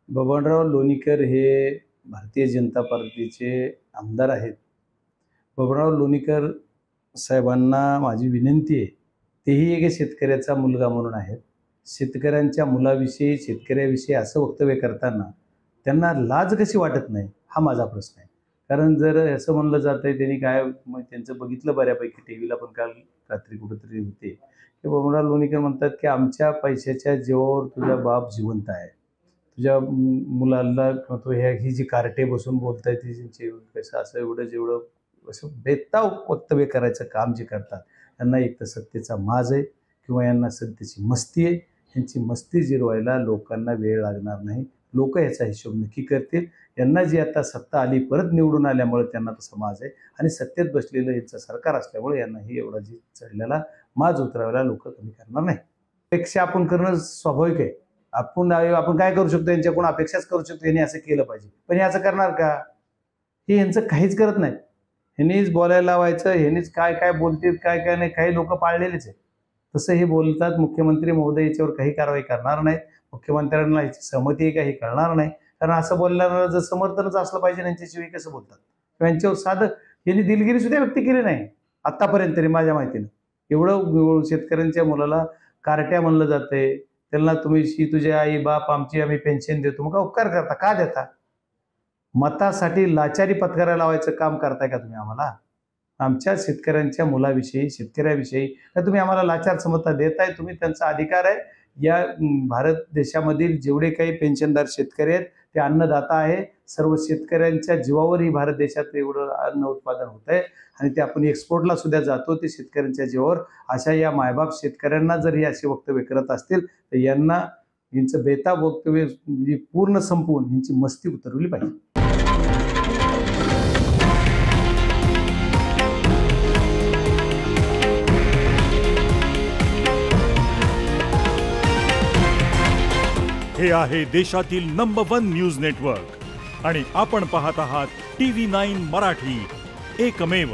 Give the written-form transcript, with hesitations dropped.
बबनराव लोणीकर हे भारतीय जनता पार्टीचे आमदार आहेत. बबनराव लोणीकर साहेबांना माझी विनंती आहे, तेही एक शेतकऱ्याचा मुलगा म्हणून आहेत. शेतकऱ्यांच्या मुलाविषयी, शेतकऱ्याविषयी असं वक्तव्य करताना त्यांना लाज कशी वाटत नाही, हा माझा प्रश्न आहे. कारण जर असं म्हणलं जातंय, त्यांनी काय मग त्यांचं बघितलं बऱ्यापैकी टीव्हीला पण काल रात्री कुठंतरी होते, की बबनराव लोणीकर म्हणतात की आमच्या पैशाच्या जीवावर तुझा बाप जिवंत आहे. तुझ्या मुलाला तो ही जी कार्टे बसून बोलताय ती त्यांची कसं असं जेवढं असं बेताव वक्तव्य करायचं काम जे करतात, यांना एक तर सत्तेचा माज आहे किंवा यांना सत्तेची मस्ती आहे. यांची मस्ती जिरवायला लोकांना वेळ लागणार नाही. लोक याचा हिशोब नक्की करतील. यांना जी आता सत्ता आली, परत निवडून आल्यामुळे त्यांना तसा माज आहे आणि सत्तेत बसलेलं यांचं सरकार असल्यामुळे यांनाही एवढा जी चढलेला माज उतरवायला लोक कमी करणार नाही. अपेक्षा आपण करणं स्वाभाविक आहे. आपण काय करू शकतो, यांच्याकडून अपेक्षाच करू शकतो यांनी असं केलं पाहिजे, पण याचं करणार का? हे यांचं काहीच करत नाही. ह्यांनीच बोलायला लावायचं, ह्यांनीच काय काय बोलतील, काय काय नाही. काही लोक पाळलेलेच आहे, तसं हे बोलतात. मुख्यमंत्री महोदय याच्यावर काही कारवाई करणार नाहीत. मुख्यमंत्र्यांना याची सहमती आहे का हे कळणार नाही. कारण असं बोलणारा जर समर्थनच असलं पाहिजे यांच्याशिवाय कसं बोलतात. यांच्यावर साधं यांनी दिलगिरी सुद्धा व्यक्त केली नाही आतापर्यंत तरी माझ्या माहितीनं. एवढं शेतकऱ्यांच्या मुलाला कार्ट्या म्हणलं जाते, त्यांना तुम्ही तुझे आई बाप आमची आम्ही पेन्शन देतो, मग उपकार करता का देता? मतासाठी लाचारी पत्करायला लावायचं काम करताय का तुम्ही आम्हाला? आमच्या शेतकऱ्यांच्या मुलाविषयी, शेतकऱ्याविषयी का तुम्ही आम्हाला लाचार समजता देताय? तुम्ही त्यांचा अधिकार आहे. या भारत देशामधील जेवढे काही पेन्शनदार शेतकरी आहेत ते अन्नदाता आहे. सर्व शेतकऱ्यांच्या जीवावर ही भारत देशात एवढं अन्न उत्पादन होत आहे आणि ते आपण एक्सपोर्टला सुद्धा जातो, ते शेतकऱ्यांच्या जीवावर. अशा या मायबाप शेतकऱ्यांना जर हे असे वक्तव्य करत असतील तर यांचं बेताब वक्तव्य पूर्ण संपवून यांची मस्ती उतरवली पाहिजे. हे आहे देशातील नंबर 1 न्यूज नेटवर्क आणि आपण पाहत आहात TV9 मराठी, एकमेव.